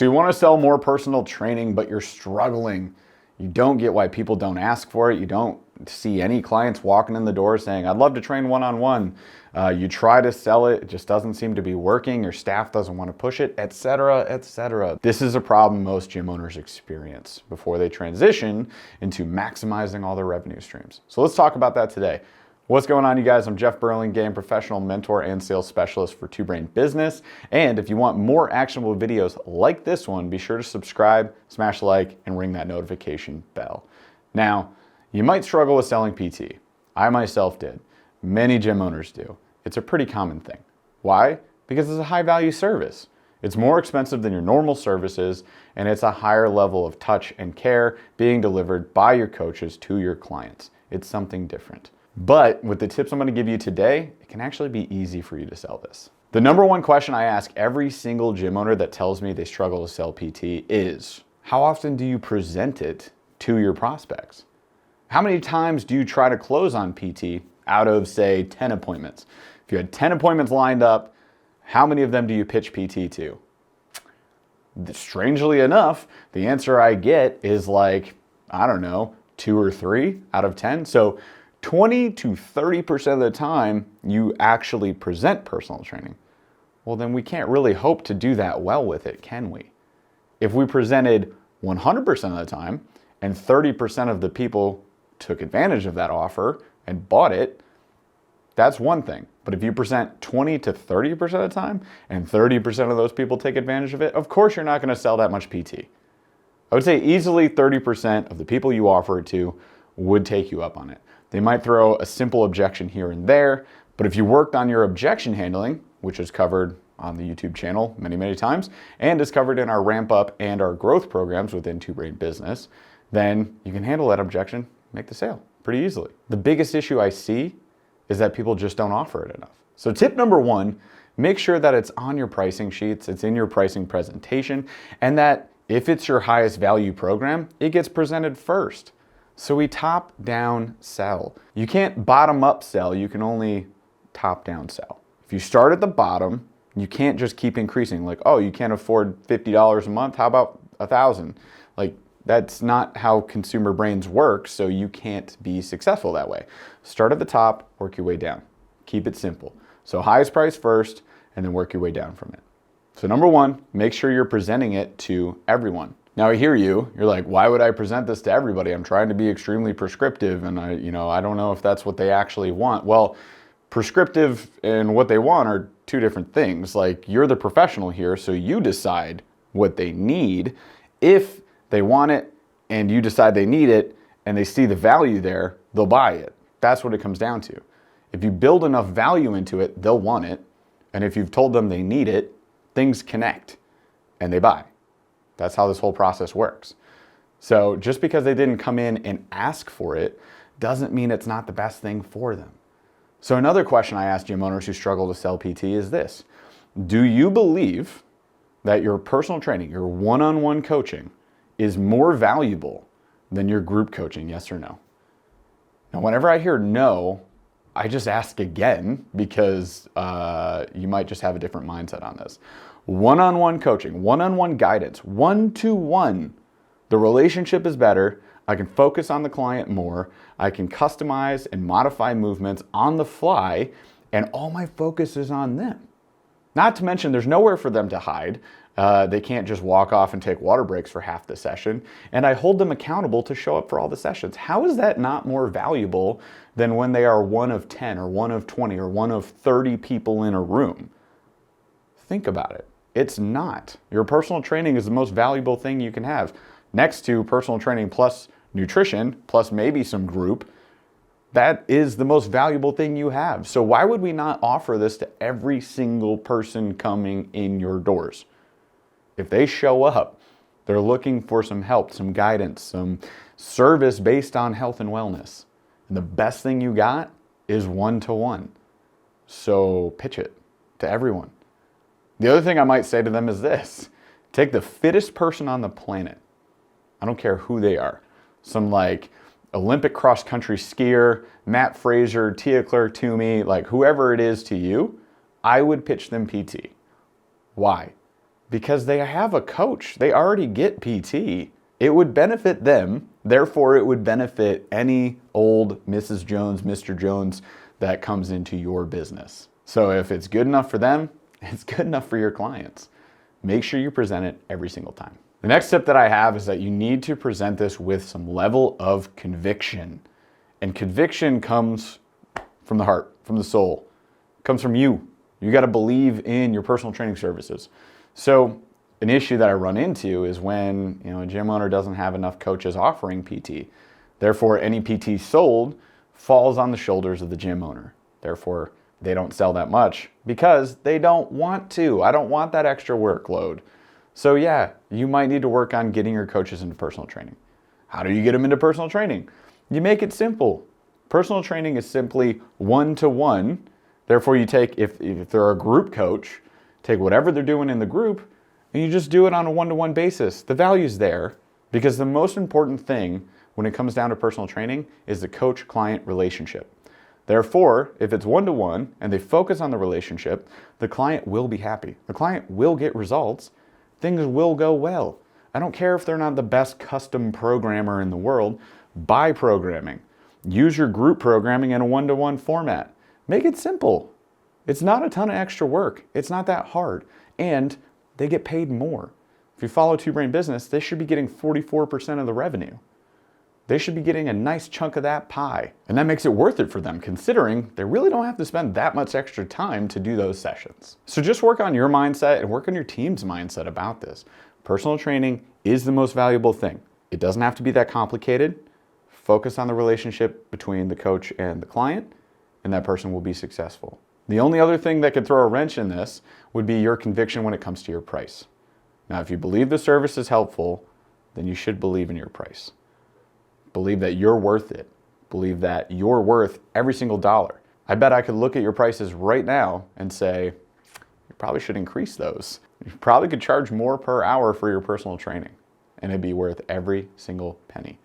So you want to sell more personal training, but you're struggling. You don't get why people don't ask for it. You don't see any clients walking in the door saying, I'd love to train one-on-one. You try to sell it, it just doesn't seem to be working. Your staff doesn't want to push it, etc., etc. This is a problem most gym owners experience before they transition into maximizing all their revenue streams. So let's talk about that today. What's going on, you guys? I'm Jeff Burlingame, professional mentor and sales specialist for Two Brain Business. And if you want more actionable videos like this one, be sure to subscribe, smash like, and ring that notification bell. Now, you might struggle with selling PT. I myself did. Many gym owners do. It's a pretty common thing. Why? Because it's a high value service. It's more expensive than your normal services, and it's a higher level of touch and care being delivered by your coaches to your clients. It's something different. But with the tips I'm going to give you today, it can actually be easy for you to sell this. The number one question I ask every single gym owner that tells me they struggle to sell PT is, how often do you present it to your prospects? How many times do you try to close on PT out of, say, 10 appointments? If you had 10 appointments lined up, how many of them do you pitch PT to? Strangely enough, the answer I get is like, I don't know, 2 or 3 out of 10. So 20 to 30% of the time you actually present personal training. Well, then we can't really hope to do that well with it, can we? If we presented 100% of the time and 30% of the people took advantage of that offer and bought it, that's one thing. But if you present 20 to 30% of the time and 30% of those people take advantage of it, of course you're not going to sell that much PT. I would say easily 30% of the people you offer it to would take you up on it. They might throw a simple objection here and there, but if you worked on your objection handling, which is covered on the YouTube channel many, many times, and is covered in our ramp up and our growth programs within Two Brain Business, then you can handle that objection, make the sale pretty easily. The biggest issue I see is that people just don't offer it enough. So tip number one, make sure that it's on your pricing sheets, it's in your pricing presentation, and that if it's your highest value program, it gets presented first. So we top down sell. You can't bottom up sell, you can only top down sell. If you start at the bottom, you can't just keep increasing. Like, oh, you can't afford $50 a month, how about $1,000? Like, that's not how consumer brains work, so you can't be successful that way. Start at the top, work your way down. Keep it simple. So highest price first, and then work your way down from it. So number one, make sure you're presenting it to everyone. Now I hear you, you're like, why would I present this to everybody? I'm trying to be extremely prescriptive and I don't know if that's what they actually want. Well, prescriptive and what they want are two different things. Like, you're the professional here, so you decide what they need. If they want it and you decide they need it and they see the value there, they'll buy it. That's what it comes down to. If you build enough value into it, they'll want it. And if you've told them they need it, things connect and they buy. That's how this whole process works. So just because they didn't come in and ask for it doesn't mean it's not the best thing for them. So another question I ask gym owners who struggle to sell PT is this: do you believe that your personal training, your one-on-one coaching, is more valuable than your group coaching, yes or no? Now, whenever I hear no, I just ask again because you might just have a different mindset on this. One-on-one coaching, one-on-one guidance, one-to-one. The relationship is better. I can focus on the client more. I can customize and modify movements on the fly, and all my focus is on them. Not to mention there's nowhere for them to hide. They can't just walk off and take water breaks for half the session, and I hold them accountable to show up for all the sessions. How is that not more valuable than when they are one of 10 or one of 20 or one of 30 people in a room? Think about it. It's not. Your personal training is the most valuable thing you can have. Next to personal training plus nutrition, plus maybe some group, that is the most valuable thing you have. So why would we not offer this to every single person coming in your doors? If they show up, they're looking for some help, some guidance, some service based on health and wellness. And the best thing you got is one-to-one. So pitch it to everyone. The other thing I might say to them is this: take the fittest person on the planet. I don't care who they are. Some like Olympic cross-country skier, Matt Fraser, Tia Claire Toomey, like whoever it is to you, I would pitch them PT. Why? Because they have a coach. They already get PT. It would benefit them. Therefore, it would benefit any old Mrs. Jones, Mr. Jones that comes into your business. So if it's good enough for them, it's good enough for your clients. Make sure you present it every single time. The next tip that I have is that you need to present this with some level of conviction. And conviction comes from the heart, from the soul. It comes from you. You got to believe in your personal training services. So an issue that I run into is when a gym owner doesn't have enough coaches offering PT. Therefore, any PT sold falls on the shoulders of the gym owner. Therefore, they don't sell that much because they don't want to. I don't want that extra workload. So yeah, you might need to work on getting your coaches into personal training. How do you get them into personal training? You make it simple. Personal training is simply one-to-one. Therefore, you take, if they're a group coach, take whatever they're doing in the group and you just do it on a one-to-one basis. The value's there because the most important thing when it comes down to personal training is the coach-client relationship. Therefore, if it's one-to-one and they focus on the relationship, the client will be happy. The client will get results. Things will go well. I don't care if they're not the best custom programmer in the world. Buy programming. Use your group programming in a one-to-one format. Make it simple. It's not a ton of extra work. It's not that hard. And they get paid more. If you follow Two Brain Business, they should be getting 44% of the revenue. They should be getting a nice chunk of that pie. And that makes it worth it for them, considering they really don't have to spend that much extra time to do those sessions. So just work on your mindset and work on your team's mindset about this. Personal training is the most valuable thing. It doesn't have to be that complicated. Focus on the relationship between the coach and the client, and that person will be successful. The only other thing that could throw a wrench in this would be your conviction when it comes to your price. Now, if you believe the service is helpful, then you should believe in your price. Believe that you're worth it. Believe that you're worth every single dollar. I bet I could look at your prices right now and say, you probably should increase those. You probably could charge more per hour for your personal training, and it'd be worth every single penny.